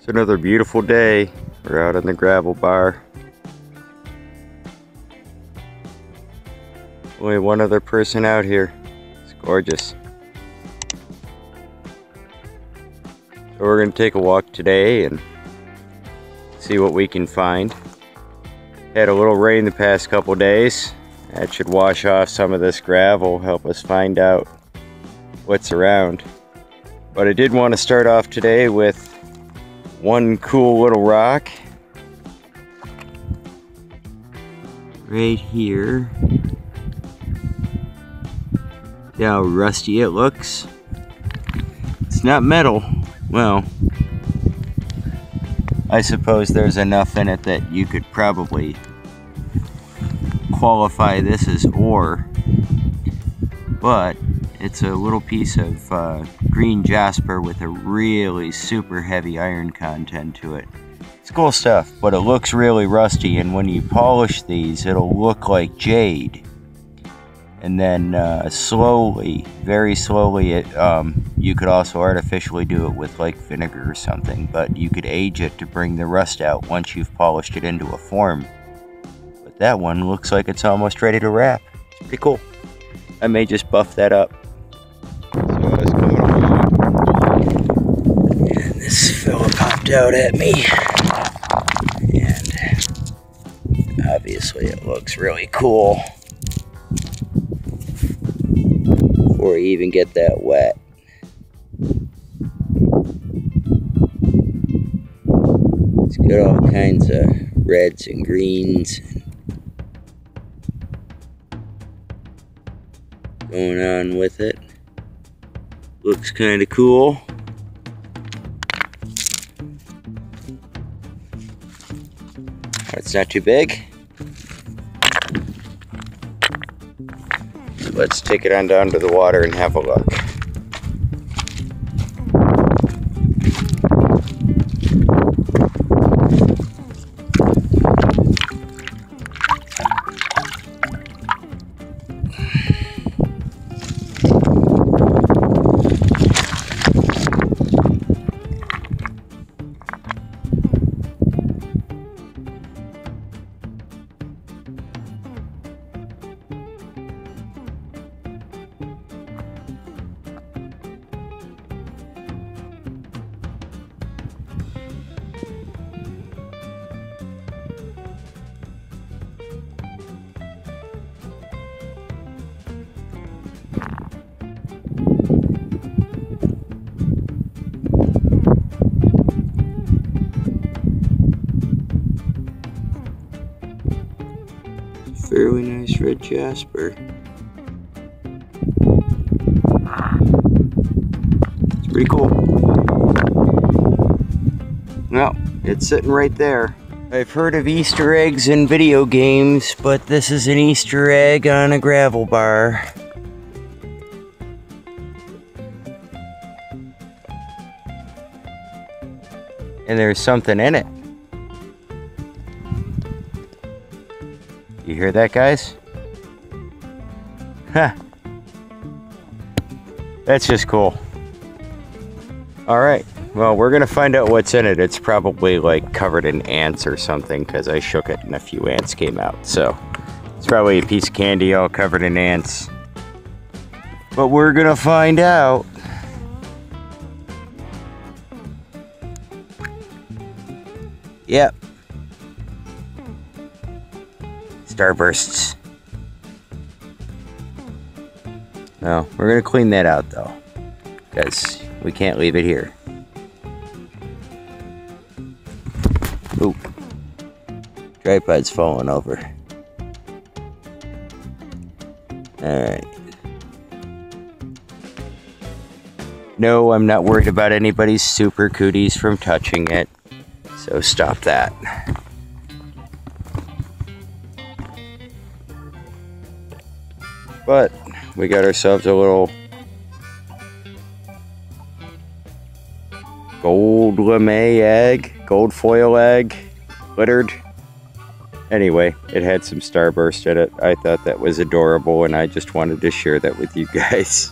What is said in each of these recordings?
It's another beautiful day. We're out on the gravel bar. Only one other person out here. It's gorgeous. So we're going to take a walk today and see what we can find. Had a little rain the past couple days. That should wash off some of this gravel, help us find out what's around. But I did want to start off today with one cool little rock. Right here. See how rusty it looks? It's not metal. Well, I suppose there's enough in it that you could probably qualify this as ore, but it's a little piece of green Jasper with a really super heavy iron content to it. It's cool stuff, but it looks really rusty, and when you polish these it'll look like jade. And then slowly, very slowly, you could also artificially do it with like vinegar or something, but you could age it to bring the rust out once you've polished it into a form. But that one looks like it's almost ready to wrap. It's pretty cool. I may just buff that up. So I was coming along, and this fella popped out at me. And obviously it looks really cool. Before you even get that wet. It's got all kinds of reds and greens going on with it. Looks kind of cool. It's not too big. Let's take it on down to the water and have a look. Fairly nice red Jasper. It's pretty cool. Well, it's sitting right there. I've heard of Easter eggs in video games, but this is an Easter egg on a gravel bar. And there's something in it. You hear that, guys? Huh. That's just cool. Alright, well, we're gonna find out what's in it. It's probably like covered in ants or something, because I shook it and a few ants came out. So, it's probably a piece of candy all covered in ants. But we're gonna find out. Yep. Starbursts. No, we're gonna clean that out though, because we can't leave it here. Ooh, tripod's falling over. Alright. No, I'm not worried about anybody's super cooties from touching it, so stop that. But we got ourselves a little gold lame egg, gold foil egg, glittered. Anyway, it had some starburst in it. I thought that was adorable, and I just wanted to share that with you guys.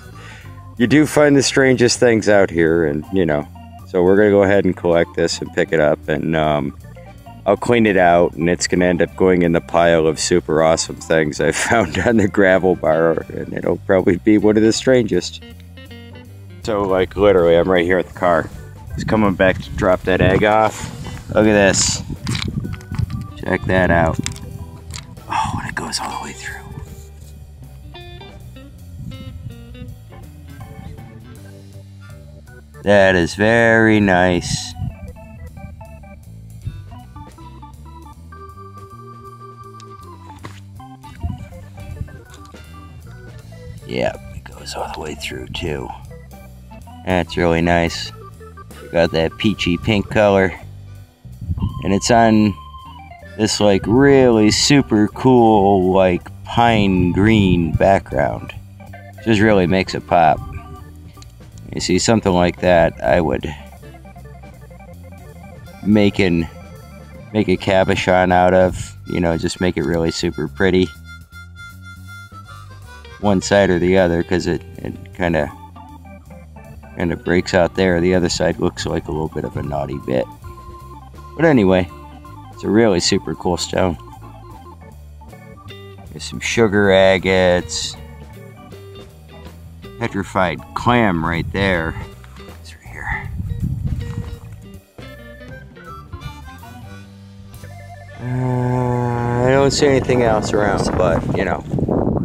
You do find the strangest things out here, and you know, So we're gonna go ahead and collect this and pick it up, and I'll clean it out, and it's gonna end up going in the pile of super awesome things I found on the gravel bar, and it'll probably be one of the strangest. So like literally, I'm right here at the car. Just coming back to drop that egg off. Look at this. Check that out. Oh, and it goes all the way through. That is very nice. Yep, it goes all the way through too. That's really nice. Got that peachy pink color. And it's on this like really super cool like pine green background. Just really makes it pop. You see something like that, I would make a cabochon out of, you know, just make it really super pretty. One side or the other, because it kind of breaks out there. The other side looks like a little bit of a naughty bit. But anyway, it's a really super cool stone. There's some sugar agates. Petrified clam right there. It's right here. I don't see anything else around, but you know,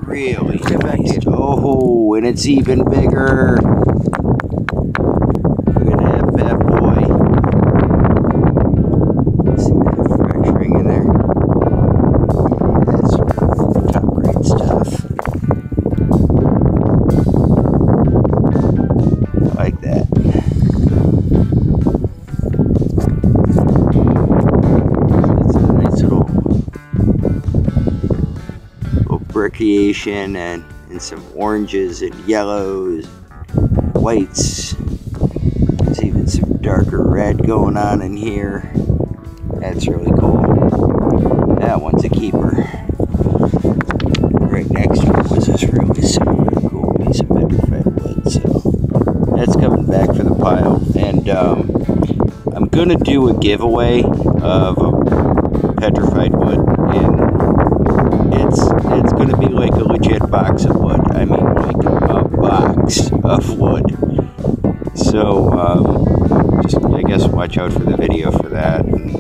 really nice. Oh, and it's even bigger. Look at that bad boy. See that fracturing in there? That's top grade stuff. Like that. It's a nice little brecciation and some oranges and yellows, whites. There's even some darker red going on in here. That's really cool. That one's a keeper. Right next to it was this really super cool piece of petrified wood, so that's coming back for the pile. And I'm gonna do a giveaway of a petrified wood, and it's gonna be like a legit box of wood. I mean, like a box of wood. So just I guess watch out for the video for that, and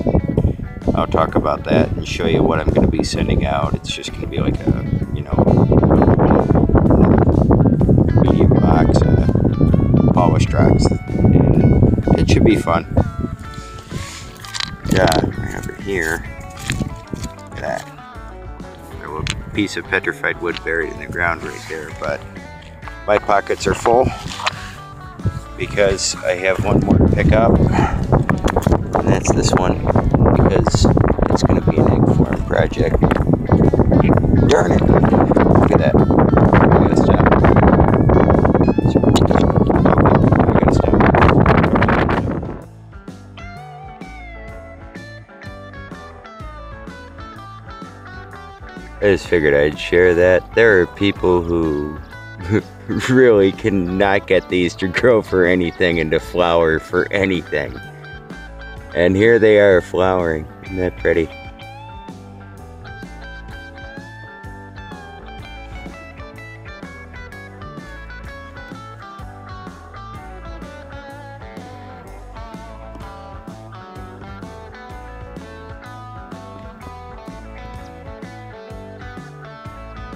I'll talk about that and show you what I'm gonna be sending out. It's just gonna be like a, you know, medium box, polished rocks, and it should be fun. Yeah, right over here. Look at that. A little piece of petrified wood buried in the ground right there, but my pockets are full because I have one more to pick up, and that's this one, because it's going to be an egg farm project. Darn it! Look at that. I gotta stop. I gotta stop. I just figured I'd share that. There are people who really cannot get these to grow for anything and to flower for anything. And here they are flowering. Isn't that pretty?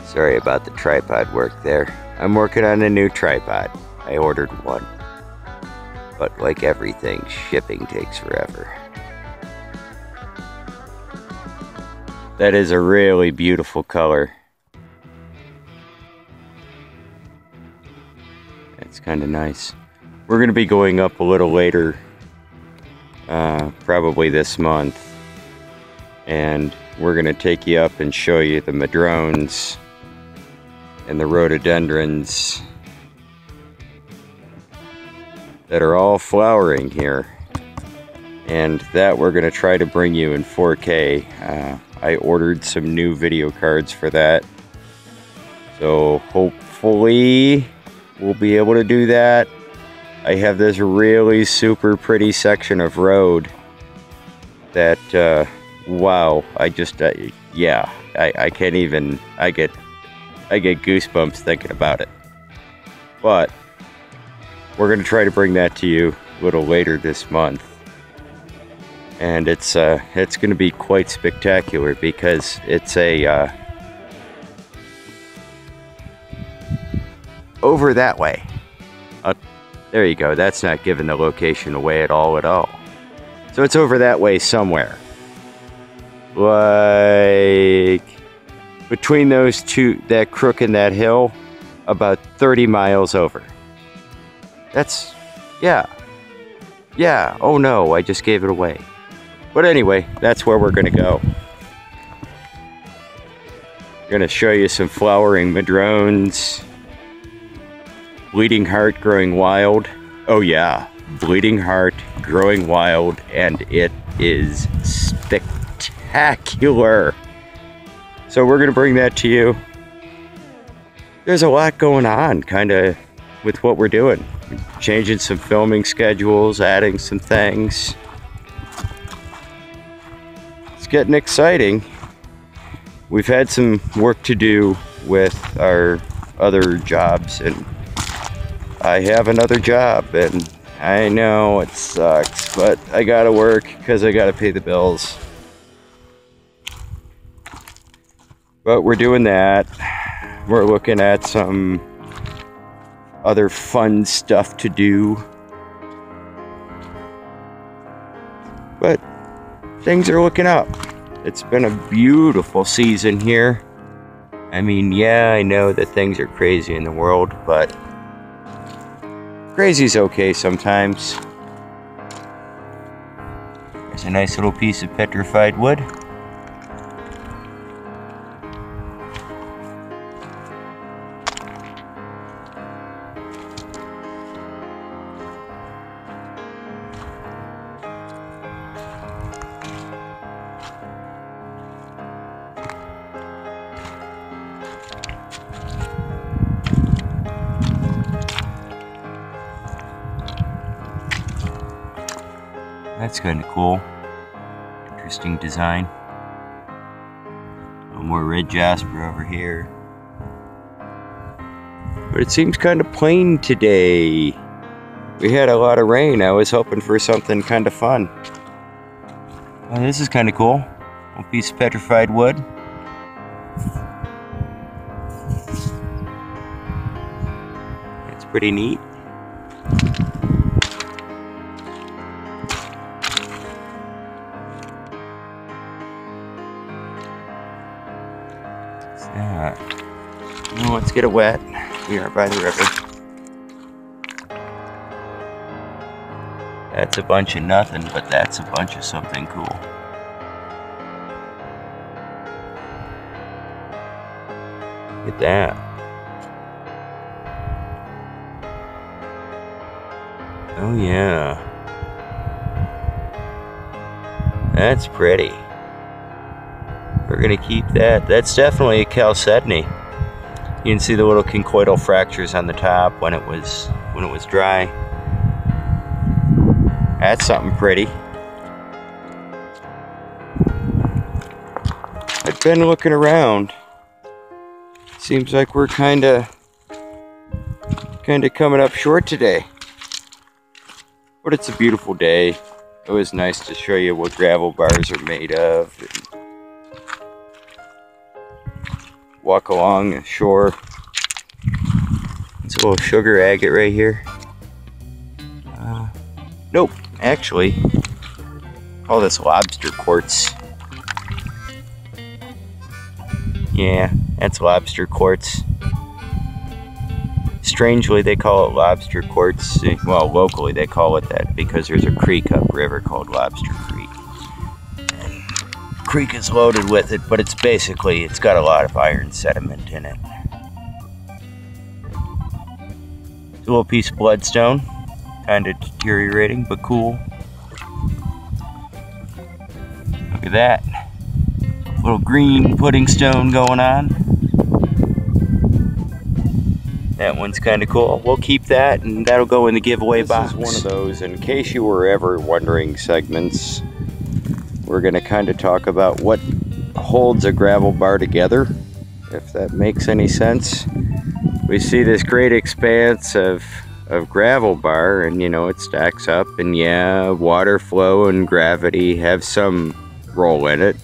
Sorry about the tripod work there. I'm working on a new tripod. I ordered one. But like everything, shipping takes forever. That is a really beautiful color. It's kind of nice. We're going to be going up a little later, probably this month. And we're going to take you up and show you the madrones and the rhododendrons that are all flowering here, and that we're going to try to bring you in 4K. I ordered some new video cards for that, so hopefully we'll be able to do that. I have this really super pretty section of road that, wow, I just, yeah, I can't even, I get goosebumps thinking about it. But we're going to try to bring that to you a little later this month. And it's going to be quite spectacular because it's a, over that way. There you go. That's not giving the location away at all. So it's over that way somewhere. Like between those two, that crook and that hill, about 30 miles over. That's, yeah. Yeah, oh no, I just gave it away. But anyway, that's where we're gonna go. I'm gonna show you some flowering madrones. Bleeding heart growing wild. Oh yeah, bleeding heart growing wild, and it is spectacular. So we're gonna bring that to you. There's a lot going on, kinda, with what we're doing. Changing some filming schedules, adding some things. It's getting exciting. We've had some work to do with our other jobs, and I have another job, and I know it sucks, but I gotta work because I gotta pay the bills. But we're doing that. We're looking at some other fun stuff to do. But things are looking up. It's been a beautiful season here. I mean, yeah, I know that things are crazy in the world, but crazy's okay sometimes. There's a nice little piece of petrified wood. That's kind of cool. Interesting design. A little more red jasper over here. But it seems kind of plain today. We had a lot of rain. I was hoping for something kind of fun. Well, this is kind of cool. A piece of petrified wood. It's pretty neat. Well, let's get it wet. We are by the river. That's a bunch of nothing, but that's a bunch of something cool. Look at that. Oh yeah. That's pretty. We're gonna keep that. That's definitely a chalcedony. You can see the little conchoidal fractures on the top when it was dry. That's something pretty. I've been looking around. Seems like we're kinda coming up short today. But it's a beautiful day. It was nice to show you what gravel bars are made of. Walk along the shore. It's a little sugar agate right here. Nope, actually, call this lobster quartz. Yeah, that's lobster quartz. Strangely, they call it lobster quartz. Well, locally they call it that because there's a creek upriver called Lobster Creek. And the creek is loaded with it, but it's got a lot of iron sediment in it. It's a little piece of bloodstone, kind of deteriorating, but cool. Look at that. Little green pudding stone going on. That one's kind of cool. We'll keep that, and that'll go in the giveaway box. This is one of those, in case you were ever wondering, segments. We're going to kind of talk about what holds a gravel bar together, if that makes any sense. We see this great expanse of gravel bar, and you know, it stacks up, and yeah, water flow and gravity have some role in it.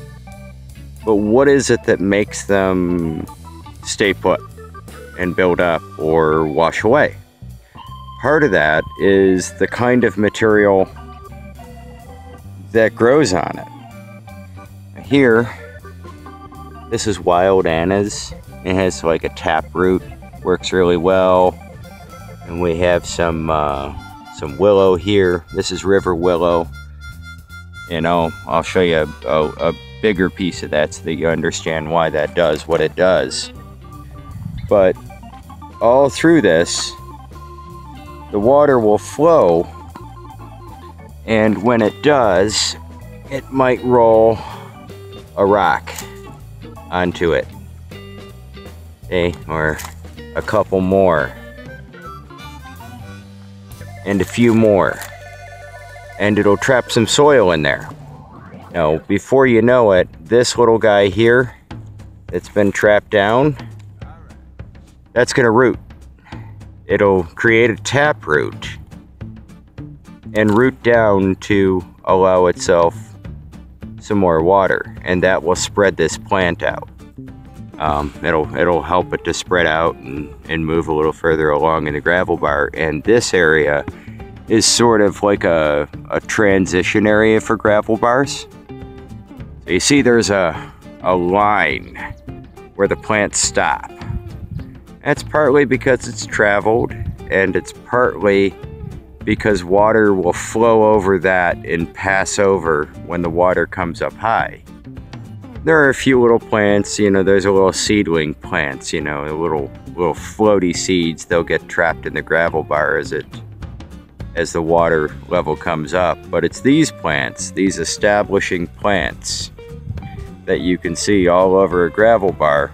But what is it that makes them stay put and build up or wash away? Part of that is the kind of material that grows on it. Here, this is wild anise. It has like a tap root, works really well. And we have some willow here. This is river willow. You know, I'll show you a bigger piece of that so that you understand why that does what it does. But all through this, the water will flow, and when it does, it might roll a rock onto it, okay, or a couple more, and a few more, and it'll trap some soil in there. Now, before you know it, this little guy here that's been trapped down, that's gonna root. It'll create a tap root and root down to allow itself some more water, and that will spread this plant out. It'll help it to spread out and move a little further along in the gravel bar. And this area is sort of like a transition area for gravel bars. So you see there's a line where the plants stop. That's partly because it's traveled, and it's partly because water will flow over that and pass over when the water comes up high. There are a few little plants, you know, there's a little seedling plants, you know, little floaty seeds. They'll get trapped in the gravel bar as the water level comes up. But it's these plants, these establishing plants, that you can see all over a gravel bar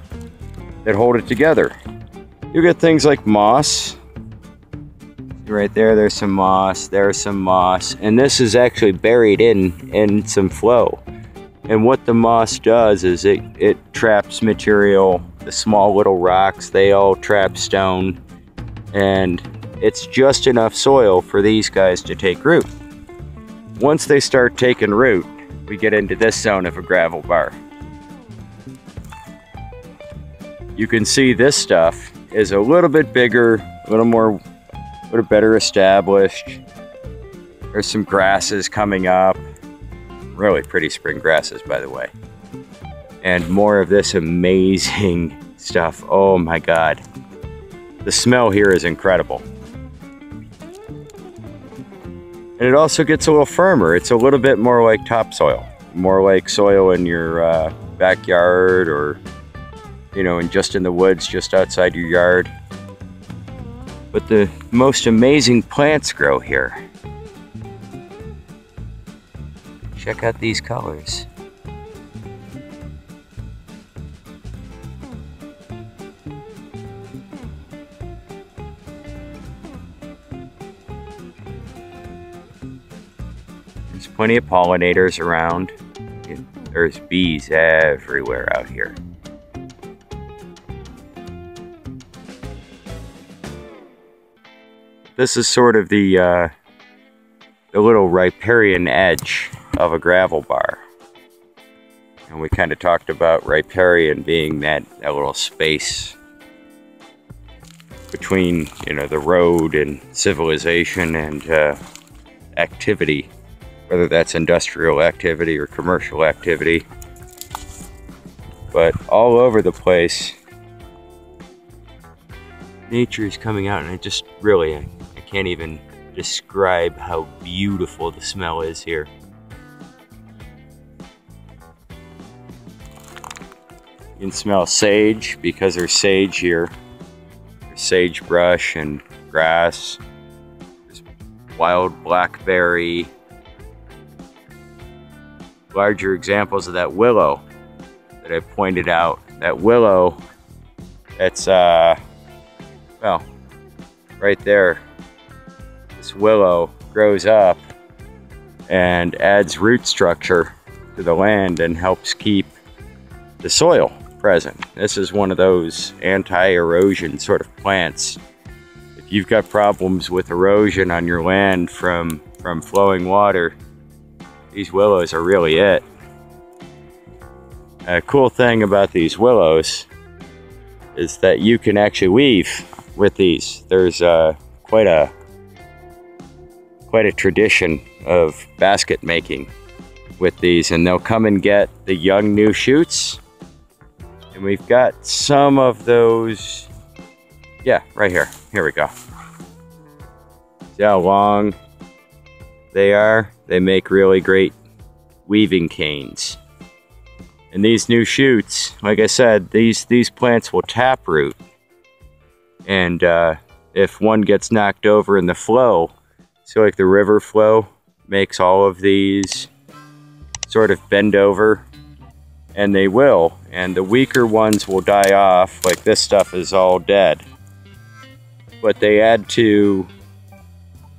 that hold it together. You get things like moss. Right there, there's some moss, there's some moss, and this is actually buried in some flow. And what the moss does is it traps material. The small little rocks, they all trap stone, and it's just enough soil for these guys to take root. Once they start taking root, we get into this zone of a gravel bar. You can see this stuff is a little bit bigger, a little better established. There's some grasses coming up. Really pretty spring grasses, by the way. And more of this amazing stuff. Oh my God. The smell here is incredible. And it also gets a little firmer. It's a little bit more like topsoil. More like soil in your backyard, or, you know, just in the woods, just outside your yard. But the most amazing plants grow here. Check out these colors. There's plenty of pollinators around. There's bees everywhere out here. This is sort of the little riparian edge of a gravel bar. And we kind of talked about riparian being that little space between, you know, the road and civilization and activity, whether that's industrial activity or commercial activity. But all over the place, nature is coming out, and it just really, I can't even describe how beautiful the smell is here. You can smell sage because there's sage here. There's sagebrush and grass. There's wild blackberry. Larger examples of that willow that I pointed out. That willow, that's well, right there, this willow grows up and adds root structure to the land and helps keep the soil present. This is one of those anti-erosion sort of plants. If you've got problems with erosion on your land from flowing water, these willows are really it. A cool thing about these willows is that you can actually weave with these. There's quite a tradition of basket making with these, and they'll come and get the young new shoots, and we've got some of those. Yeah, right here. Here we go. See how long they are? They make really great weaving canes. And these new shoots, like I said, these plants will taproot. And if one gets knocked over in the flow, so like the river flow makes all of these sort of bend over, and they will. And the weaker ones will die off, like this stuff is all dead. But they add to,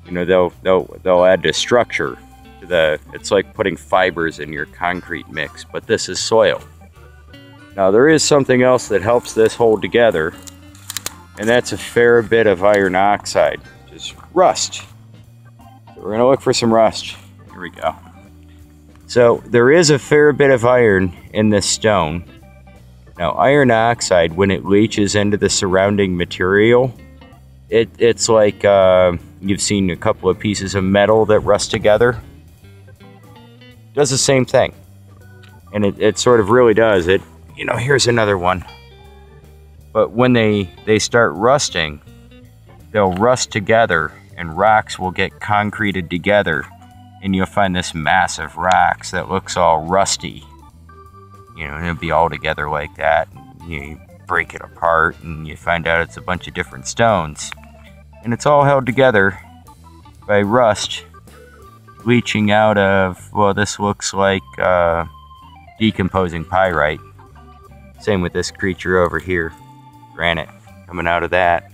you know, they'll add to structure. It's like putting fibers in your concrete mix, but this is soil. Now there is something else that helps this hold together, and that's a fair bit of iron oxide, which is rust. So we're gonna look for some rust. Here we go. So there is a fair bit of iron in this stone. Now iron oxide, when it leaches into the surrounding material, it's like you've seen a couple of pieces of metal that rust together. Does the same thing, and it sort of really does it. You know, here's another one. But when they start rusting, they'll rust together, and rocks will get concreted together, and you'll find this massive rocks that looks all rusty. You know, and it'll be all together like that. And you break it apart, and you find out it's a bunch of different stones, and it's all held together by rust leaching out of, well, this looks like decomposing pyrite. Same with this creature over here, granite coming out of that.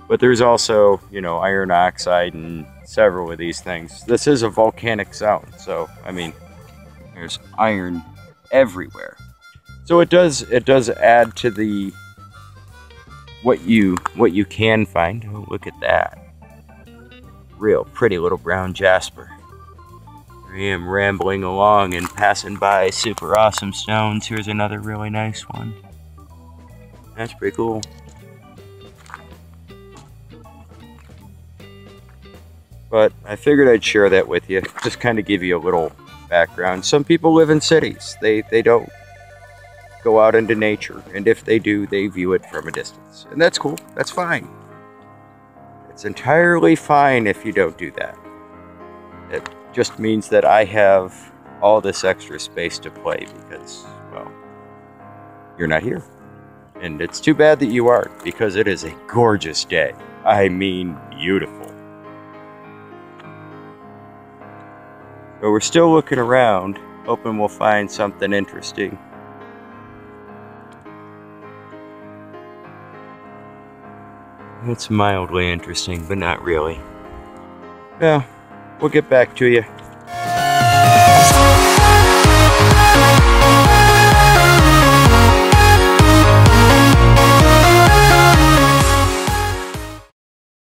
But there's also, you know, iron oxide and several of these things. This is a volcanic zone, so I mean, there's iron everywhere. So it does add to the what you can find. Oh, look at that. Real pretty little brown jasper. Here I am rambling along and passing by super awesome stones. Here's another really nice one. That's pretty cool. But I figured I'd share that with you, just kind of give you a little background. Some people live in cities. They don't go out into nature, and if they do, they view it from a distance. And that's cool. That's fine. It's entirely fine if you don't do that. It just means that I have all this extra space to play because, well, you're not here. And it's too bad that you aren't, because it is a gorgeous day. I mean, beautiful. But we're still looking around, hoping we'll find something interesting. It's mildly interesting, but not really. Well, we'll get back to you.